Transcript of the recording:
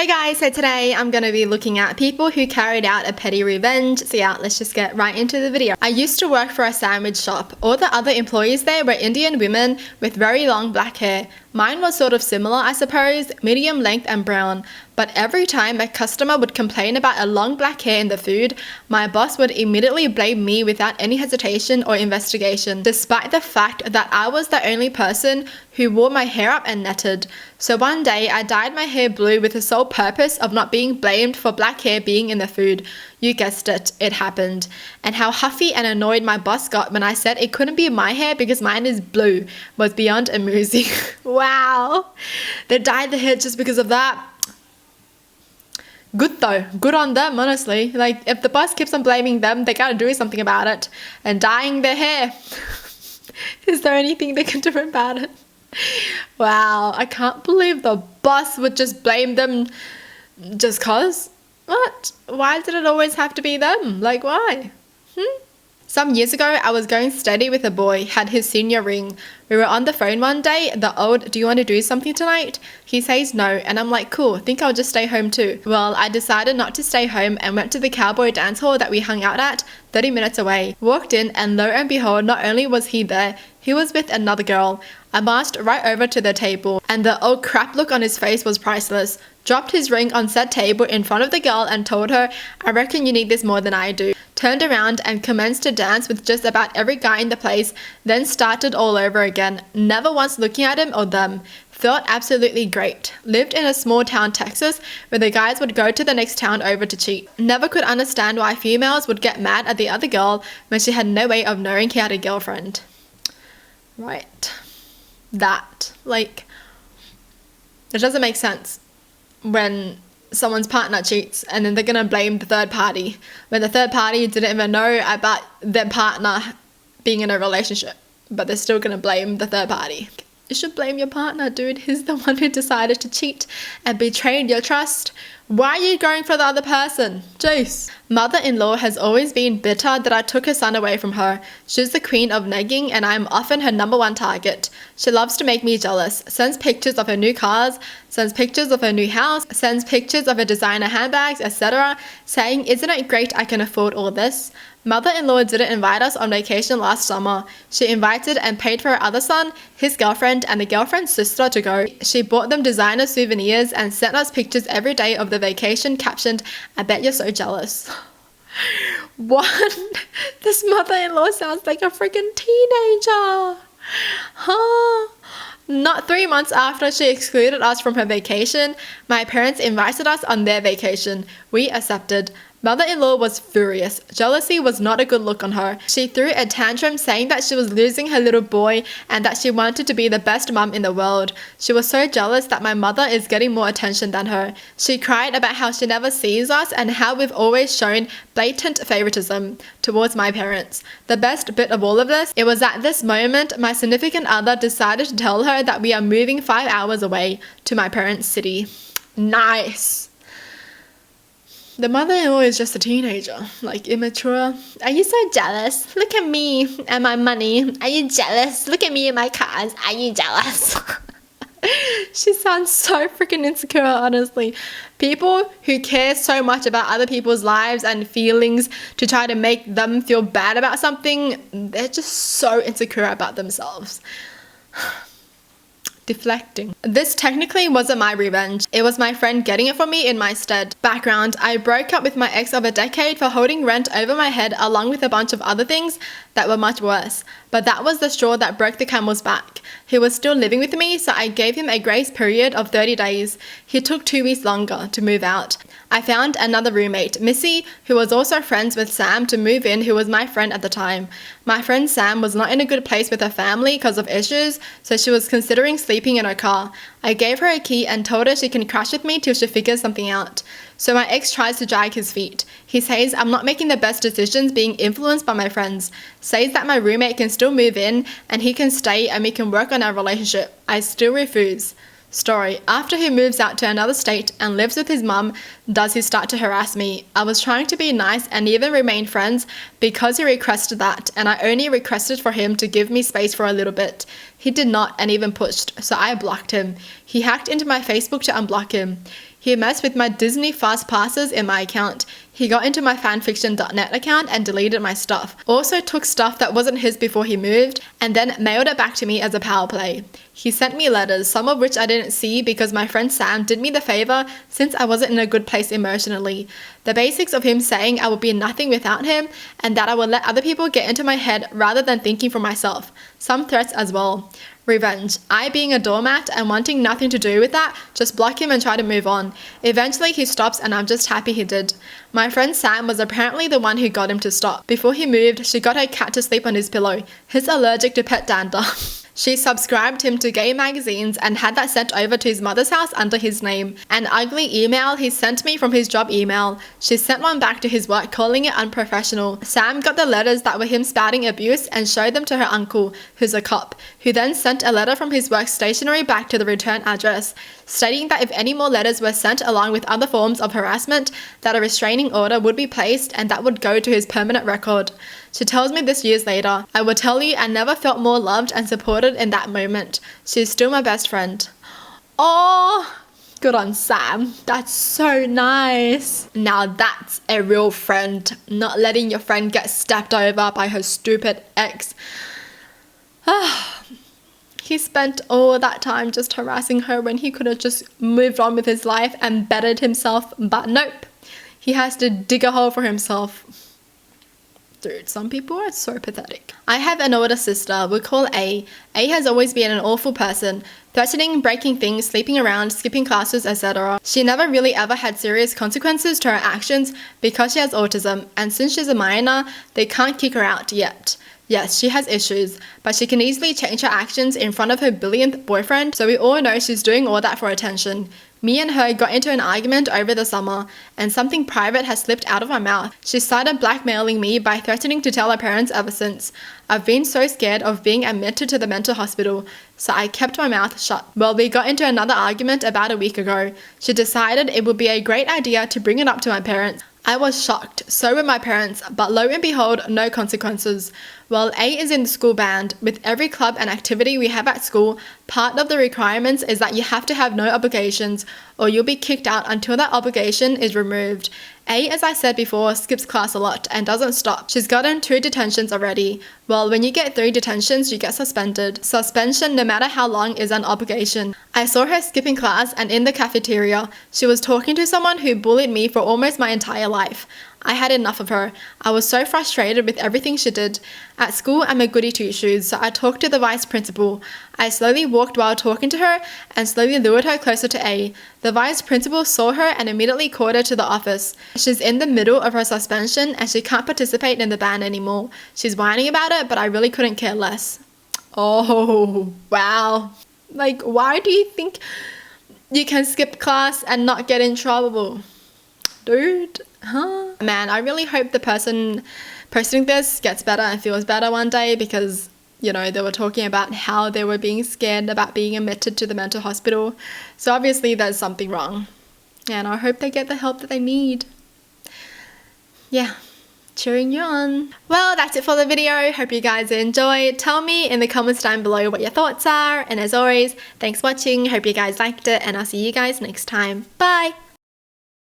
Hey guys, so today I'm going to be looking at people who carried out a petty revenge. So yeah, let's just get right into the video. I used to work for a sandwich shop. All the other employees there were Indian women with very long black hair. Mine was sort of similar, I suppose, medium length and brown. But every time a customer would complain about a long black hair in the food, my boss would immediately blame me without any hesitation or investigation, despite the fact that I was the only person who wore my hair up and netted. So one day I dyed my hair blue with the sole purpose of not being blamed for black hair being in the food. You guessed it, it happened. And how huffy and annoyed my boss got when I said it couldn't be my hair because mine is blue was beyond amusing. Wow. They dyed the hair just because of that. Good though, good on them, honestly. Like, if the boss keeps on blaming them, they gotta do something about it. And dyeing their hair. Is there anything they can do about it? Wow, I can't believe the boss would just blame them just cause. What? Why did it always have to be them? Like, why? Some years ago, I was going steady with a boy, had his senior ring. We were on the phone one day, the old, do you want to do something tonight? He says no, and I'm like, cool, think I'll just stay home too. Well, I decided not to stay home and went to the cowboy dance hall that we hung out at, 30 minutes away. Walked in, and lo and behold, not only was he there, he was with another girl. I marched right over to the table, and the old crap look on his face was priceless. Dropped his ring on said table in front of the girl and told her, I reckon you need this more than I do. Turned around and commenced to dance with just about every guy in the place, then started all over again, never once looking at him or them. Felt absolutely great. Lived in a small town, Texas, where the guys would go to the next town over to cheat. Never could understand why females would get mad at the other girl when she had no way of knowing he had a girlfriend. Right. That. Like, it doesn't make sense when someone's partner cheats and then they're gonna blame the third party when the third party didn't even know about their partner being in a relationship, but they're still gonna blame the third party. You should blame your partner, dude. He's the one who decided to cheat and betrayed your trust. Why are you going for the other person? Jeez. Mother-in-law has always been bitter that I took her son away from her. She's the queen of nagging and I am often her number one target. She loves to make me jealous. Sends pictures of her new cars, sends pictures of her new house, sends pictures of her designer handbags, etc. saying, isn't it great I can afford all this? Mother-in-law didn't invite us on vacation last summer. She invited and paid for her other son, his girlfriend, and the girlfriend's sister to go. She bought them designer souvenirs and sent us pictures every day of the vacation captioned, I bet you're so jealous. What? This mother-in-law sounds like a freaking teenager. Huh? Not 3 months after she excluded us from her vacation, my parents invited us on their vacation. We accepted. Mother-in-law was furious. Jealousy was not a good look on her. She threw a tantrum saying that she was losing her little boy and that she wanted to be the best mum in the world. She was so jealous that my mother is getting more attention than her. She cried about how she never sees us and how we've always shown blatant favoritism towards my parents. The best bit of all of this, it was at this moment my significant other decided to tell her that we are moving 5 hours away to my parents' city. Nice. The mother-in-law is just a teenager, like immature. Are you so jealous? Look at me and my money. Are you jealous? Look at me and my cars. Are you jealous? She sounds so freaking insecure, honestly. People who care so much about other people's lives and feelings to try to make them feel bad about something, they're just so insecure about themselves. Deflecting. This technically wasn't my revenge. It was my friend getting it for me in my stead. Background: I broke up with my ex of a decade for holding rent over my head along with a bunch of other things that were much worse. But that was the straw that broke the camel's back. He was still living with me, so I gave him a grace period of 30 days. He took 2 weeks longer to move out. I found another roommate, Missy, who was also friends with Sam, to move in, who was my friend at the time. My friend Sam was not in a good place with her family because of issues, so she was considering sleeping in her car. I gave her a key and told her she can crash with me till she figures something out. So my ex tries to drag his feet. He says I'm not making the best decisions being influenced by my friends. Says that my roommate can still move in and he can stay and we can work on our relationship. I still refuse. Story: after he moves out to another state and lives with his mum, does he start to harass me? I was trying to be nice and even remain friends because he requested that, and I only requested for him to give me space for a little bit. He did not and even pushed, so I blocked him. He hacked into my Facebook to unblock him. He messed with my Disney Fast Passes in my account. He got into my fanfiction.net account and deleted my stuff. Also took stuff that wasn't his before he moved and then mailed it back to me as a power play. He sent me letters, some of which I didn't see because my friend Sam did me the favor since I wasn't in a good place emotionally. The basics of him saying I would be nothing without him and that I would let other people get into my head rather than thinking for myself. Some threats as well. Revenge. I being a doormat and wanting nothing to do with that, just block him and try to move on. Eventually he stops and I'm just happy he did. My friend Sam was apparently the one who got him to stop. Before he moved, she got her cat to sleep on his pillow. He's allergic to pet dander. She subscribed him to gay magazines and had that sent over to his mother's house under his name. An ugly email he sent me from his job email. She sent one back to his work calling it unprofessional. Sam got the letters that were him spouting abuse and showed them to her uncle, who's a cop, who then sent a letter from his work stationery back to the return address, stating that if any more letters were sent along with other forms of harassment, that a restraining order would be placed and that would go to his permanent record. She tells me this years later, I will tell you I never felt more loved and supported in that moment. She's still my best friend. Oh, good on Sam. That's so nice. Now that's a real friend, not letting your friend get stepped over by her stupid ex. He spent all that time just harassing her when he could have just moved on with his life and bettered himself, but nope. He has to dig a hole for himself. Dude, some people are so pathetic. I have an older sister we call A. A has always been an awful person, threatening, breaking things, sleeping around, skipping classes, etc. She never really ever had serious consequences to her actions because she has autism, and since she's a minor, they can't kick her out yet. Yes, she has issues, but she can easily change her actions in front of her billionth boyfriend, so we all know she's doing all that for attention. Me and her got into an argument over the summer, and something private has slipped out of my mouth. She started blackmailing me by threatening to tell her parents ever since. I've been so scared of being admitted to the mental hospital, so I kept my mouth shut. Well, we got into another argument about a week ago. She decided it would be a great idea to bring it up to my parents. I was shocked, so were my parents, but lo and behold, no consequences. Well, A is in the school band. With every club and activity we have at school, part of the requirements is that you have to have no obligations, or you'll be kicked out until that obligation is removed. A, as I said before, skips class a lot and doesn't stop. She's gotten 2 detentions already. Well, when you get 3 detentions, you get suspended. Suspension, no matter how long, is an obligation. I saw her skipping class and in the cafeteria, she was talking to someone who bullied me for almost my entire life. I had enough of her. I was so frustrated with everything she did. At school, I'm a goody two-shoes, so I talked to the vice principal. I slowly walked while talking to her and slowly lured her closer to A. The vice principal saw her and immediately called her to the office. She's in the middle of her suspension and she can't participate in the band anymore. She's whining about it, but I really couldn't care less. Oh, wow. Like, why do you think you can skip class and not get in trouble? Dude, huh? Man, I really hope the person posting this gets better and feels better one day because, you know, they were talking about how they were being scared about being admitted to the mental hospital. So obviously there's something wrong. And I hope they get the help that they need. Yeah, cheering you on. Well, that's it for the video. Hope you guys enjoyed. Tell me in the comments down below what your thoughts are. And as always, thanks for watching. Hope you guys liked it and I'll see you guys next time. Bye!